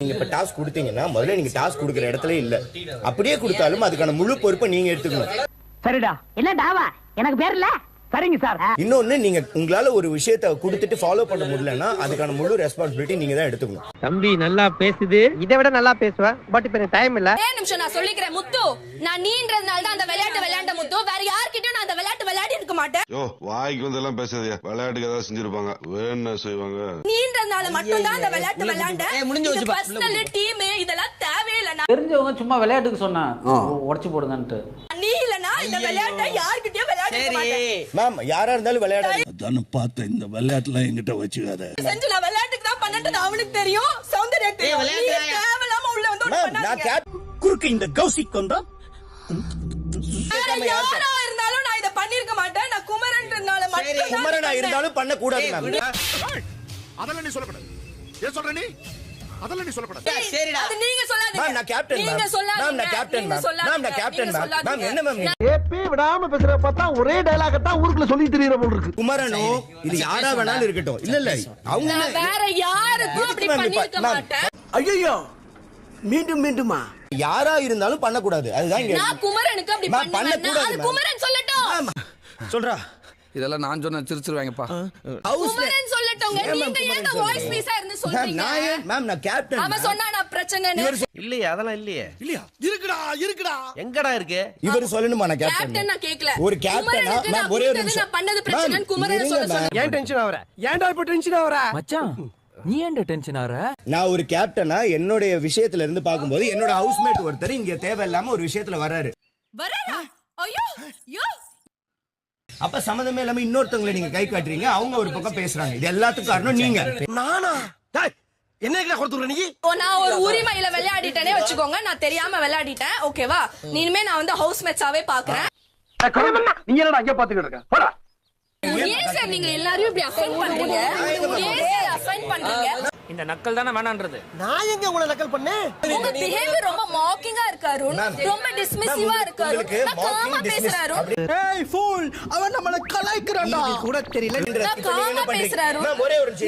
நீங்க இப்ப டாஸ்க் கொடுத்தீங்கன்னா முதல்ல நீங்க டாஸ்க் கொடுக்குற இடத்துல இல்ல, அப்படியே கொடுத்தாலும் அதுக்கான முழு பொறுப்பை நீங்க எடுத்துக்கணும். சரிடா, என்ன டாவா எனக்கு பேர் இல்ல. சரிங்க சார். இன்னொன்னு, நீங்க உங்களால ஒரு விஷயத்தை கொடுத்துட்டு ஃபாலோ பண்ண முடியலன்னா அதுக்கான முழு ரெஸ்பான்சிபிலிட்டி நீங்க தான் எடுத்துக்கணும். தம்பி நல்லா பேசுது, இதை விட நல்லா பேசுவேன், பட் இப்ப எனக்கு டைம் இல்ல. நிமிஷம் நான் சொல்லிக்கிறேன் முத்து, நான் நீன்றதுனால தான் அந்த விளையாண்ட முத்து, வேற யார்கிட்டயும் நான் அந்த விளையாட்டு விளையாடி இருக்க மாட்டேன். யோ வாய்க்கு வந்தெல்லாம் பேசாதே, விளையாட்டுக்கு ஏதாவது செஞ்சிருப்பாங்க, வேணா செய்வாங்க. நீன்றதுனால மட்டும் தான் அந்த விளையாட்டு விளையாண்டேன். முடிஞ்சு வச்சு பர்சனல் டீம் இதெல்லாம் தேவையில்லை. தெரிஞ்சவங்க சும்மா விளையாட்டுக்கு சொன்னா உடைச்சு போடுங்கன்ட்டு. நீ இல்லனா இந்த விளையாட்டை யார்கிட்டயும் விளையாட மாட்டேன். மேம் யாரா இருந்தாலும் விளையாடாது. அதான பார்த்தேன், இந்த விளையாட்டுலாம் என்கிட்ட வச்சுக்காத. செஞ்சு நான் விளையாட்டுக்கு தான் பண்ணது அவனுக்கு தெரியும், சௌந்தர்யக்கு தெரியும். தேவலாம உள்ள வந்து பண்ணாதீங்க. குறுக்கு இந்த கௌசிக் வந்தா யாரா இருந்தாலும் நான் இத பண்ணிருக்க மாட்டேன். நான் குமரன்றனால மட்டும் குமரனா இருந்தாலும் பண்ண கூடாது மேம். அதெல்லாம் நீ சொல்லக்கூடாது. ஏன் சொல்ற நீ? அதெல்லாம் நீ சொல்லக்கூடாது. சரிடா, அது நீங்க சொல்லாதீங்க. மேம் நான் கேப்டன் மேம். நீங்க சொல்லாதீங்க. மேம் நான் கேப்டன் மேம். மேம் நான் கேப்டன் மேம். மேம் என்ன மேம் நீங்க ஏப்பி விடாம பேசுற பார்த்தா ஒரே டயலாக் தான் ஊருக்குள்ள சொல்லி தெரியற போல இருக்கு. குமரனோ இது யாரா வேணாலும் இருக்கட்டும். இல்ல இல்ல அவங்க வேற யாருக்கும் அப்படி பண்ணிருக்க மாட்டேன். ஐயோ மீண்டும் மீண்டுமா? யாரா இருந்தாலும் பண்ண கூடாது. அதுதான் இங்க. நான் குமரனுக்கு அப்படி பண்ண கூடாது. அது குமரன் சொல்லட்டும். சொல்றா. இதெல்லாம் நான் சொன்ன சிரிச்சிருவாங்கப்பா. குமரன் சொல்லட்டும். நீங்க ஏன் வாய்ஸ் பீஸா இருந்து சொல்றீங்க? மேம் நான் கேப்டன். அவன் சொன்னா நான் பிரச்சனைன்னு. இல்லையா, அதெல்லாம் இல்லையே. இல்லையா? இருக்குடா. எங்கடா இருக்கு? இவர் சொல்லணுமா நான் கேப்டன்? கேப்டன் நான் கேக்கல. ஒரு கேப்டனா மேம் ஒரே ஒரு நிமிஷம். நான் பண்ணது பிரச்சனைன்னு குமரன் சொல்ல. ஏன் டென்ஷன் ஆவற? ஏன்டா இப்ப டென்ஷன் ஆவற? மச்சான் நீ ஏன்டா டென்ஷன் ஆற? நான் ஒரு கேப்டனா என்னோட விஷயத்துல இருந்து பாக்கும்போது என்னோட ஹவுஸ்மேட் ஒருத்தர் இங்க தேவையில்லாம ஒரு விஷயத்துல வராரு. வரடா. ஐயோ யோ. அப்ப சம்மதமே இல்லாம இன்னொருத்தவங்களை நீங்க கை காட்டுறீங்க, அவங்க ஒரு பக்கம் பேசுறாங்க. இது எல்லாத்துக்கும் காரணம் நீங்க. நானா? என்ன கொடுத்துற நீ? நான் ஒரு உரிமையில விளையாடிட்டேனே வச்சுக்கோங்க. நான் தெரியாம விளையாடிட்டேன், ஓகேவா? இனிமே நான் வந்து ஹவுஸ்மேட்ஸாவே பாக்குறேன். நீ என்னடா அங்க பாத்துக்கிட்டு இருக்க? போடா. ஏன் சார் நீங்க எல்லாரையும் இப்படி அஃபெண்ட் பண்றீங்க? ஏன் சார் அஃபெண்ட் பண்றீங்க? இந்த நக்கல் தானே வேணான்றது. நான் எங்க உங்களை நக்கல் பண்ணேன்? உங்க பிஹேவியர் ரொம்ப மாக்கிங்கா இருக்கு அருண். ரொம்ப டிஸ்மிசிவா இருக்கு அருண். நான் காமா பேசுறேன் அருண். ஏய் ஃபூல், அவன் நம்மள கலாய்க்கறான்டா. நீ கூட தெரியல. நான் காமா பேசுறேன் அருண்.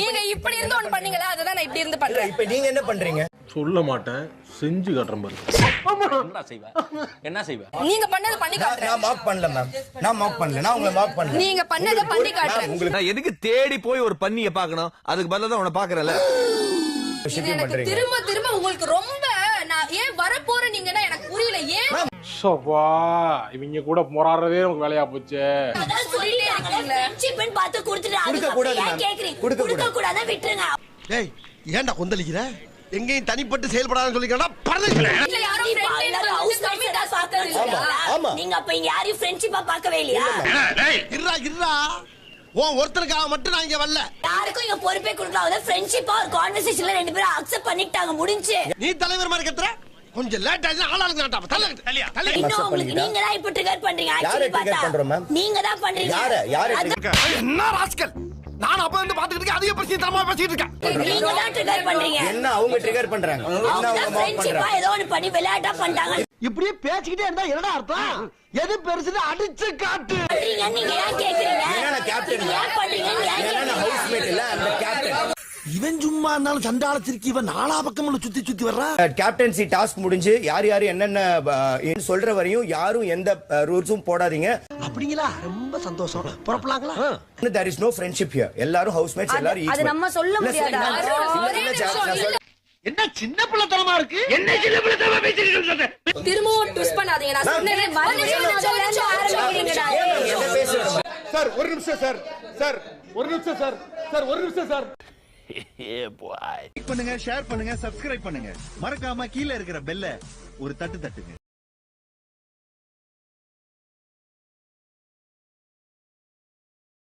நீங்க இப்படி இருந்து ஒன்னு பண்ணீங்களா? அத நான் இப்படி இருந்து பண்றேன். இப்ப நீங்க என்ன பண்றீங்க? சொல்ல மாட்டேன், செஞ்சு காட்டுறேன் பாரு. என்ன செய்வ? நீங்க பண்ணத பண்ணி காட்டுறேன். நான் மார்க் பண்ணல மேம். நான் மார்க் பண்ணல. நான் உங்களை மார்க் பண்ணல. நீங்க பண்ணத பண்ணி காட்டுறேன். நான் எதுக்கு தேடி போய் ஒரு பண்ணிய பார்க்கணும்? அதுக்கு பதிலா தான் உன்னை பார்க்கறல. எனக்கு திரும்ப திரும்ப உங்களுக்கு ரொம்ப நான் ஏன் வர போறேன் நீங்கன்னா எனக்கு புரியல. ஏன் சப்பா இவங்க கூட போராடுறதே நமக்கு வேலையா போச்சு. அதான் சொல்லிட்டே இருக்கீங்களே. ஃப்ரெண்ட்ஷிப்னு பார்த்து கொடுத்துட்டு கொடுக்க கூடாது மேம். கேக்குறீங்க. கொடுக்க கூடாத விட்டுருங்க. டேய் ஏன்டா கொந்தளிக்கிற? எங்கேயும் தனிப்பட்டு செயல்படாதன்னு சொல்லிக்கடா. பரதேசில இல்ல யாரும் ஃப்ரெண்ட் ஹவுஸ் கமிட்டா பார்த்தது இல்லையா? ஆமா. நீங்க அப்ப இங்க யாரையும் ஃப்ரெண்ட்ஷிப்பா பார்க்கவே இல்லையா? டேய் இருடா. உன் ஒருத்தனுக்காக மட்டும் நான் இங்க வரல. யாருக்கும் இங்க பொறுப்பே கொடுக்கல. ஃப்ரெண்ட்ஷிப்பா ஒரு கான்வர்சேஷன்ல ரெண்டு பேரும் அக்செப்ட் பண்ணிட்டாங்க, முடிஞ்சு. நீ தலைவர் மாதிரி கத்துற. கொஞ்சம் லேட் ஆச்சு, ஆளாளுங்க நாட்டாம தள்ளியா. இன்னும் உங்களுக்கு நீங்க தான் இப்ப ட்ரிகர் பண்றீங்க. யாரை ஆக்சுவலி ட்ரிகர் பார்த்தா பண்றோம் மேம்? நீங்க தான் பண்றீங்க. யாரை என்ன ராஸ்கல்? நான் அப்ப வந்து பாத்துக்கிட்டு இருக்கேன், அதிக பிரச்சனை தரமா பேசிட்டு இருக்கேன். நீங்க தான் ட்ரிகர் பண்றீங்க. என்ன அவங்க ட்ரிகர் பண்றாங்க? என்ன அவங்க மார்க் ஃப்ரெண்ட்ஷிப்பா பண்றாங்க? ஏதோ ஒன்னு பண்ணி விளையாட்டா பண்ணிட்டாங்க. இப்படியே பேசிக்கிட்டே இருந்தா என்னடா அர்த்தம்? எது பெருசுன்னு அடிச்சு காட்டு. நீங்க ஏன் கேக்குறீங்க? என்னன்னா கேப்டன் ஏன் பண்றீங்க? என்னன்னா ஹவுஸ்மேட் இல்ல அந்த கேப்டன். இவன் சும்மா இருந்தாலும் சண்டால திருக்கி இவன் நாலா பக்கம் சுத்தி வர்றா. கேப்டன்சி டாஸ்க் முடிஞ்சு யார் யாரு என்னென்ன சொல்ற வரையும் யாரும் எந்த ரூல்ஸும் போடாதீங்க. அப்படிங்களா? ரொம்ப சந்தோஷம். புறப்படலாங்களா? There is no friendship here. எல்லாரும் ஹவுஸ்மேட்ஸ் எல்லாரும் equal. அது நம்ம சொல்ல முடியாதா? என்ன சின்ன பிள்ளைத்தனமா இருக்கு? என்ன சின்ன பிள்ளைத்தனமா பேசிட்டு இருக்க? திரும்பவும் ட்விஸ்ட் பண்ணாதீங்க. நான் சொன்னேனே என்ன பேசுறீங்க? சார் ஒரு நிமிஷம் சார். சார் ஒரு நிமிஷம் சார். சார் ஒரு நிமிஷம் சார். லைக் பண்ணுங்க, ஷேர் பண்ணுங்க, சப்ஸ்கிரைப் பண்ணுங்க. மறக்காம கீழ இருக்கிற பெல்ல ஒரு தட்டு தட்டுங்க.